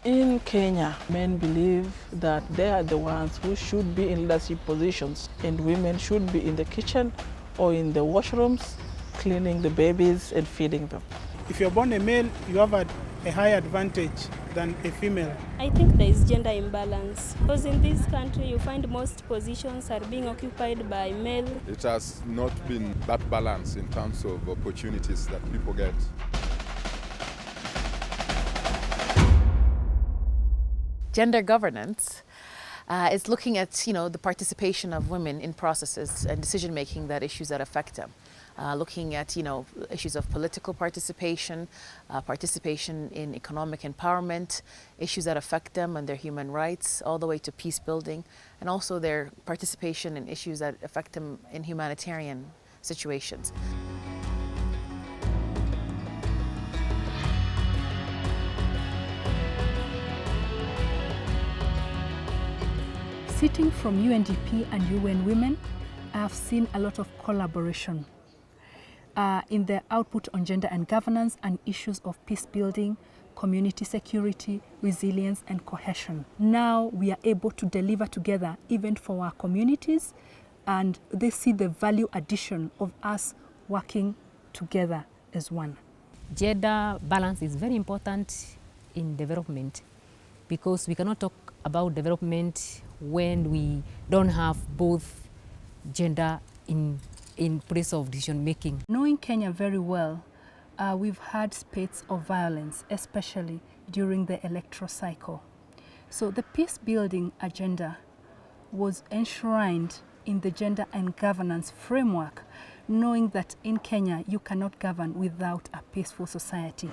In Kenya, men believe that they are the ones who should be in leadership positions, and women should be in the kitchen or in the washrooms, cleaning the babies and feeding them. If you're born a male, you have a higher advantage than a female. I think there is gender imbalance because in this country you find most positions are being occupied by male. It has not been that balance in terms of opportunities that people get. Gender governance is looking at the participation of women in processes and decision making issues that affect them. Looking at issues of political participation, participation in economic empowerment, issues that affect them and their human rights, all the way to peace building, and also their participation in issues that affect them in humanitarian situations. Sitting from UNDP and UN Women, I have seen a lot of collaboration in the output on gender and governance and issues of peace building, community security, resilience and cohesion. Now we are able to deliver together even for our communities, and they see the value addition of us working together as one. Gender balance is very important in development because we cannot talk about development when we don't have both gender in place of decision making. Knowing Kenya very well, we've had spats of violence, especially during the electoral cycle. So the peace building agenda was enshrined in the gender and governance framework, knowing that in Kenya you cannot govern without a peaceful society.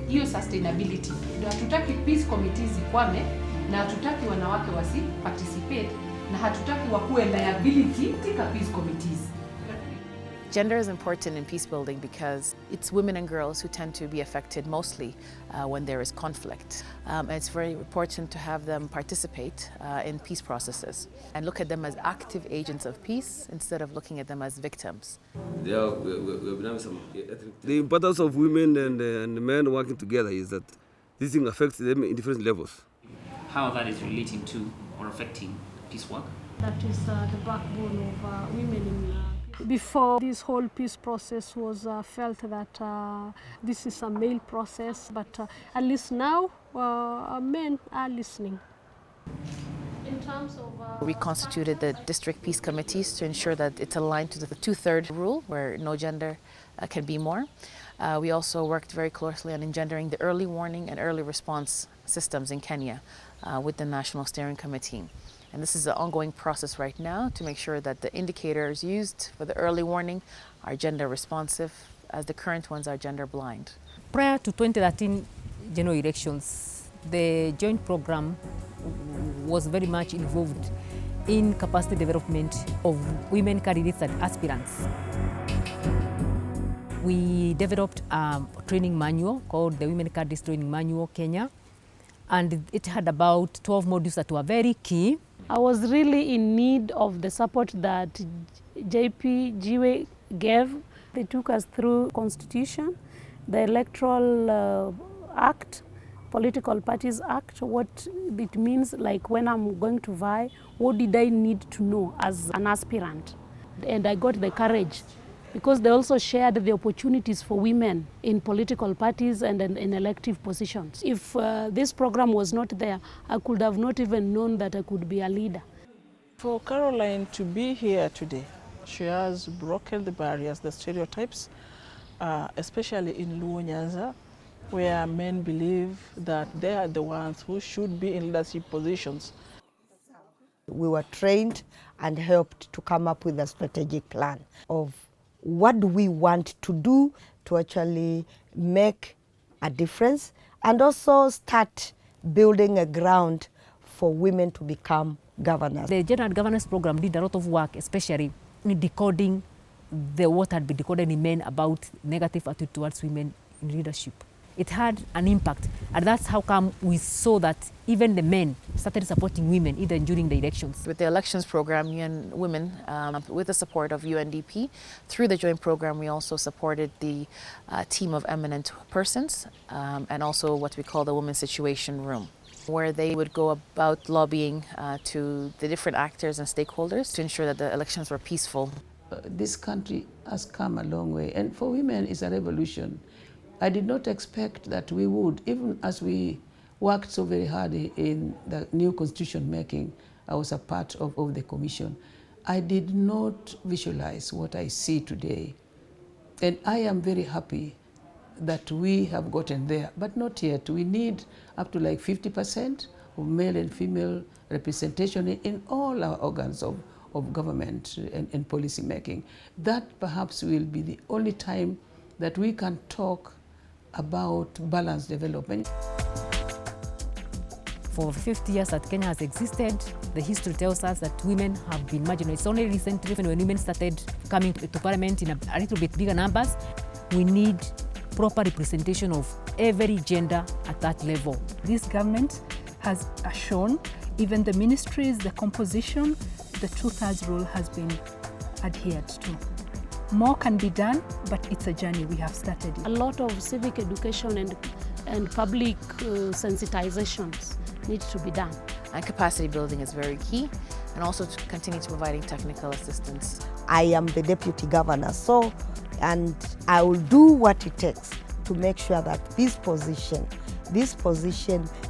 Hiyo sustainability ndio hatutaki peace committees zikwame, na hatutaki wanawake wasi participate, na hatutaki wakuwe liability katika peace committees. Gender is important in peace building because it's women and girls who tend to be affected mostly when there is conflict. And it's very important to have them participate in peace processes and look at them as active agents of peace instead of looking at them as victims. The importance of women and men working together is that this thing affects them in different levels. How that is relating to or affecting peace work? That is the backbone of women in Before this whole peace process was felt that this is a male process, but at least now men are listening. In terms of, we constituted the district peace committees to ensure that it's aligned to the 2/3 rule where no gender can be more. We also worked very closely on engendering the early warning and early response systems in Kenya with the National Steering Committee. And this is an ongoing process right now to make sure that the indicators used for the early warning are gender responsive, as the current ones are gender blind. Prior to 2013 general elections, the joint program was very much involved in capacity development of women candidates and aspirants. We developed a training manual called the Women Candidates Training Manual Kenya, and it had about 12 modules that were very key. I was really in need of the support that JPGWA gave. They took us through Constitution, the Electoral Act, Political Parties Act, what it means, like when I'm going to vie, what did I need to know as an aspirant? And I got the courage because they also shared the opportunities for women in political parties and in elective positions. If this program was not there, I could have not even known that I could be a leader. For Caroline to be here today, she has broken the barriers, the stereotypes, especially in Luo Nyanza, where men believe that they are the ones who should be in leadership positions. We were trained and helped to come up with a strategic plan of what do we want to do to actually make a difference and also start building a ground for women to become governors. The gender and governance program did a lot of work, especially in decoding what had been decoded in men about negative attitude towards women in leadership. it had an impact. And that's how come we saw that even the men started supporting women even during the elections. With the elections program, UN Women, with the support of UNDP, through the joint program, we also supported the team of eminent persons and also what we call the Women's Situation Room, where they would go about lobbying to the different actors and stakeholders to ensure that the elections were peaceful. This country has come a long way, and for women it's a revolution. I did not expect that we would, even as we worked so very hard in the new constitution making. I was a part of the commission. I did not visualize what I see today. And I am very happy that we have gotten there, but not yet. We need up to like 50% of male and female representation in all our organs of government and policy making. That perhaps will be the only time that we can talk about balanced development. For 50 years that Kenya has existed, the history tells us that women have been marginalized. It's only recently when women started coming to parliament in a little bit bigger numbers. We need proper representation of every gender at that level. This government has shown, even the ministries, the composition, the 2/3 rule has been adhered to. More can be done, but it's a journey. We have started it. A lot of civic education and public sensitizations need to be done. And capacity building is very key, and also to continue to providing technical assistance. I am the deputy governor, and I will do what it takes to make sure that this position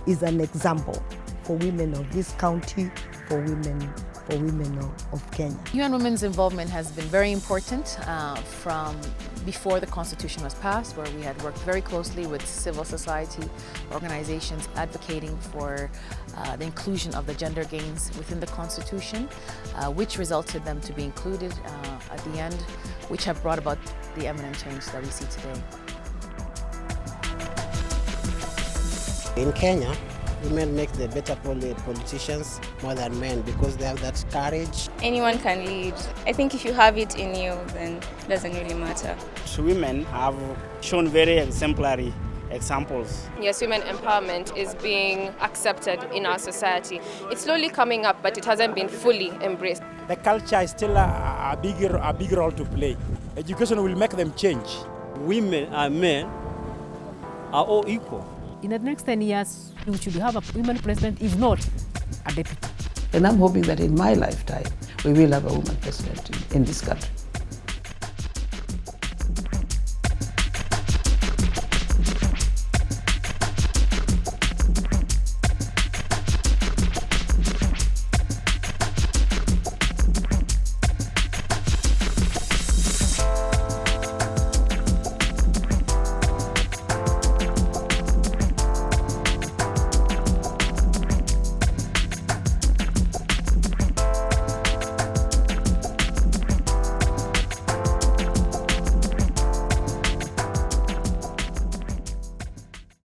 is an example for women of this county, for women of Kenya. UN Women's involvement has been very important from before the Constitution was passed, where we had worked very closely with civil society organizations advocating for the inclusion of the gender gains within the Constitution, which resulted them to be included at the end, which have brought about the eminent change that we see today. In Kenya, women make the better politicians more than men because they have that courage. Anyone can lead. I think if you have it in you, then it doesn't really matter. So women have shown very exemplary examples. Yes, women empowerment is being accepted in our society. It's slowly coming up, but it hasn't been fully embraced. The culture is still a big role to play. Education will make them change. Women and men are all equal. In the next 10 years, we should have a women president, if not a deputy. And I'm hoping that in my lifetime, we will have a woman president in this country.